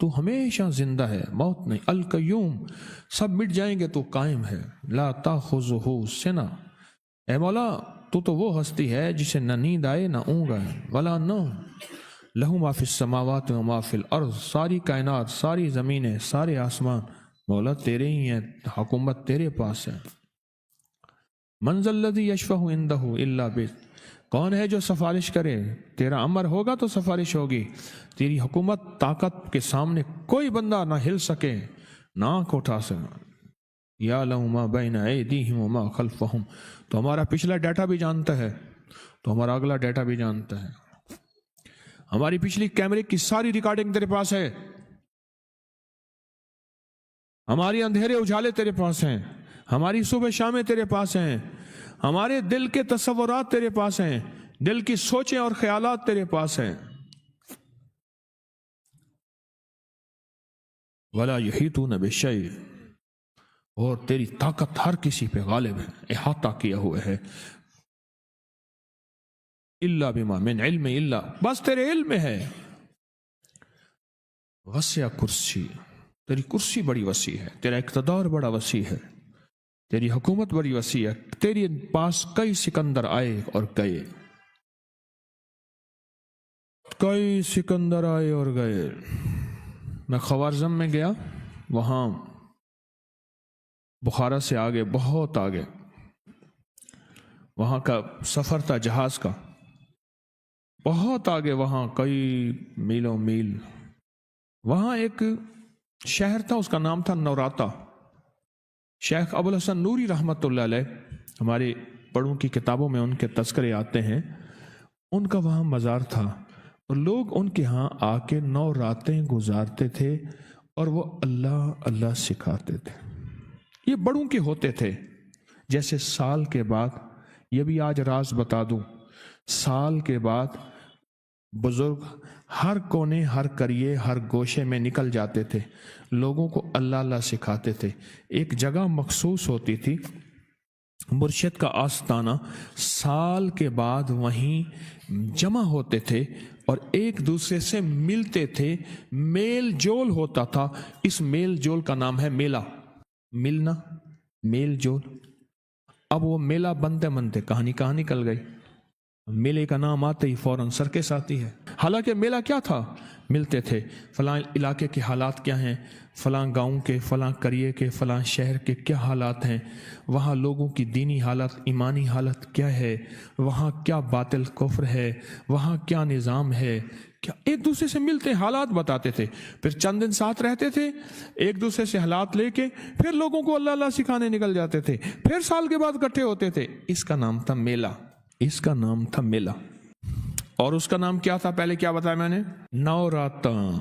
تو ہمیشہ زندہ ہے، موت نہیں. القیوم، سب مٹ جائیں گے تو قائم ہے. لا تاخذہ سنہ، اے مولا تو وہ ہستی ہے جسے نہ نیند آئے نہ اونگ آئے. ولا نوم، لہ ما فی السماوات و ما فی الارض، ساری کائنات، ساری زمینیں، سارے آسمان مولا تیرے ہی ہیں، حکومت تیرے پاس ہے. من ذا الذی یشفع عندہ الا بإذنہ، کون ہے جو سفارش کرے؟ تیرا امر ہوگا تو سفارش ہوگی. تیری حکومت طاقت کے سامنے کوئی بندہ نہ ہل سکے، نہ آنکھ اٹھا سکے. یعلم ما بین ایدیہم وما خلفہم، تو ہمارا پچھلا ڈیٹا بھی جانتا ہے، تو ہمارا اگلا ڈیٹا بھی جانتا ہے. ہماری پچھلی کیمرے کی ساری ریکارڈنگ تیرے پاس ہے، ہماری اندھیرے اجالے تیرے پاس ہیں، ہماری صبح شامیں تیرے پاس ہیں، ہمارے دل کے تصورات تیرے پاس ہیں، دل کی سوچیں اور خیالات تیرے پاس ہیں. ولا یحیطون بشیء، اور تیری طاقت ہر کسی پہ غالب ہے، احاطہ کیا ہوا ہے. الا بما من علم، الا بس تیرے علم میں ہے. وسع کرسی، تیری کرسی بڑی وسیع ہے، تیرا اقتدار بڑا وسیع ہے، تیری حکومت بڑی وسیع ہے. تیرے پاس کئی سکندر آئے اور گئے، کئی سکندر آئے اور گئے. میں خوارزم میں گیا، وہاں بخارا سے آگے، بہت آگے، وہاں کا سفر تھا جہاز کا، بہت آگے، وہاں کئی میلوں میل. وہاں ایک شہر تھا، اس کا نام تھا نوراتا. شیخ ابو الحسن نوری رحمۃ اللہ علیہ، ہمارے بڑوں کی کتابوں میں ان کے تذکرے آتے ہیں. ان کا وہاں مزار تھا اور لوگ ان کے ہاں آ کے 9 راتیں گزارتے تھے اور وہ اللہ اللہ سکھاتے تھے. یہ بڑوں کے ہوتے تھے. جیسے سال کے بعد، یہ بھی آج راز بتا دوں، سال کے بعد بزرگ ہر کونے، ہر کریے، ہر گوشے میں نکل جاتے تھے، لوگوں کو اللہ اللہ سکھاتے تھے. ایک جگہ مخصوص ہوتی تھی، مرشد کا آستانہ، سال کے بعد وہیں جمع ہوتے تھے اور ایک دوسرے سے ملتے تھے، میل جول ہوتا تھا. اس میل جول کا نام ہے میلہ. ملنا، میل جول. اب وہ میلہ بنتے بنتے کہاں نکل گئی. میلے کا نام آتے ہی فوراً سرکس آتی ہے. حالانکہ میلہ کیا تھا؟ ملتے تھے، فلاں علاقے کے حالات کیا ہیں، فلاں گاؤں کے، فلاں قریے کے، فلاں شہر کے کیا حالات ہیں، وہاں لوگوں کی دینی حالت، ایمانی حالت کیا ہے، وہاں کیا باطل کفر ہے، وہاں کیا نظام ہے، کیا ایک دوسرے سے ملتے حالات بتاتے تھے. پھر چند دن ساتھ رہتے تھے، ایک دوسرے سے حالات لے کے پھر لوگوں کو اللہ اللہ سکھانے نکل جاتے تھے، پھر سال کے بعد اکٹھے ہوتے تھے. اس کا نام تھا میلہ، اس کا نام تھا میلہ. اور اس کا نام کیا تھا پہلے کیا بتایا میں نے؟ نوراتاں.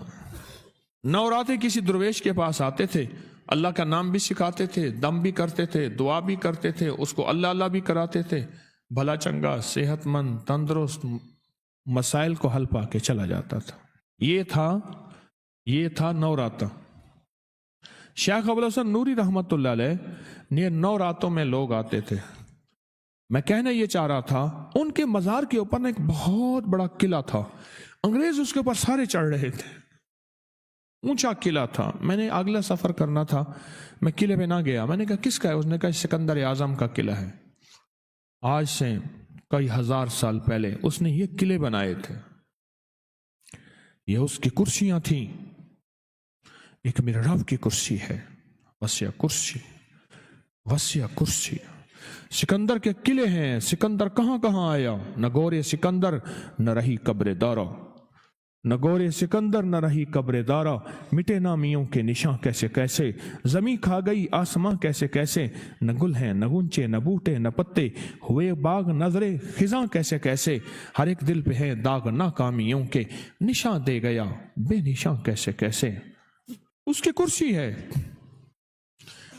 نوراتے کسی درویش کے پاس آتے تھے، اللہ کا نام بھی سکھاتے تھے، دم بھی کرتے تھے، دعا بھی کرتے تھے، اس کو اللہ اللہ بھی کراتے تھے. بھلا چنگا، صحت مند، تندرست، مسائل کو حل پا کے چلا جاتا تھا. یہ تھا نوراتاں. شیخ ابو الحسن نوری رحمۃ اللہ علیہ نے 9 راتوں میں لوگ آتے تھے. میں کہنا یہ چاہ رہا تھا، ان کے مزار کے اوپر ایک بہت بڑا قلعہ تھا، انگریز اس کے اوپر سارے چڑھ رہے تھے، اونچا قلعہ تھا. میں نے اگلا سفر کرنا تھا، میں قلعے پہ نہ گیا. میں نے کہا کس کا ہے؟ اس نے کہا سکندر اعظم کا قلعہ ہے، آج سے کئی ہزار سال پہلے اس نے یہ قلعے بنائے تھے. یہ اس کی کرسیاں تھیں. ایک میرے رب کی کرسی ہے، وسیع کرسی، وسیع کرسی. سکندر کے قلعے ہیں. سکندر کہاں کہاں آیا؟ نہ گورے سکندر نہ رہی قبر دارا، نہ گورے سکندر نہ رہی قبر دارا. مٹے نامیوں کے نشاں کیسے کیسے، زمیں کھا گئی آسماں کیسے کیسے. نہ گل ہیں نہ گنچے نہ بوٹے نہ پتے، ہوئے باغ نظرے خزاں کیسے کیسے. ہر ایک دل پہ ہے داغ ناکامیوں کے، نشاں دے گیا بے نشاں کیسے کیسے. اس کی کرسی ہے.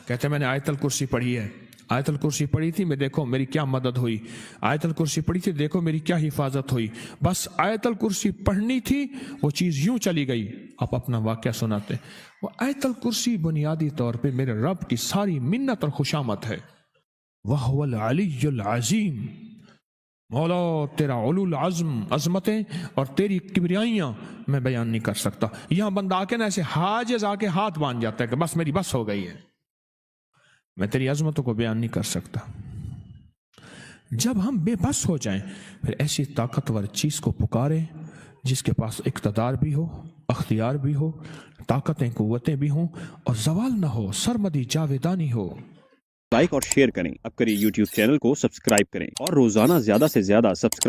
کہتے میں نے آیت الکرسی پڑھی ہے، آیت الکرسی پڑھی تھی، میں دیکھو میری کیا مدد ہوئی. آیت الکرسی پڑھی تھی، دیکھو میری کیا حفاظت ہوئی. بس آیت الکرسی پڑھنی تھی، وہ چیز یوں چلی گئی. آپ اپنا واقعہ سناتے. وہ آیت الکرسی بنیادی طور پہ میرے رب کی ساری منت اور خوشامد ہے. وَهُوَ الْعَلِيُّ الْعَظِيمُ. مولا تیرا علول عزم عظمتیں اور تیری کبریائیاں میں بیان نہیں کر سکتا. یہاں بندہ آ کے نا ایسے حاجز آ کے ہاتھ باندھ جاتا ہے کہ بس میری بس ہو گئی ہے, میں تیری عظمتوں کو بیان نہیں کر سکتا. جب ہم بے بس ہو جائیں پھر ایسی طاقتور چیز کو پکاریں جس کے پاس اقتدار بھی ہو, اختیار بھی ہو, طاقتیں قوتیں بھی ہوں اور زوال نہ ہو, سرمدی جاویدانی ہو. لائک اور شیئر کریں. اب کریے یوٹیوب چینل کو سبسکرائب کریں اور روزانہ زیادہ سے زیادہ سبسکرائب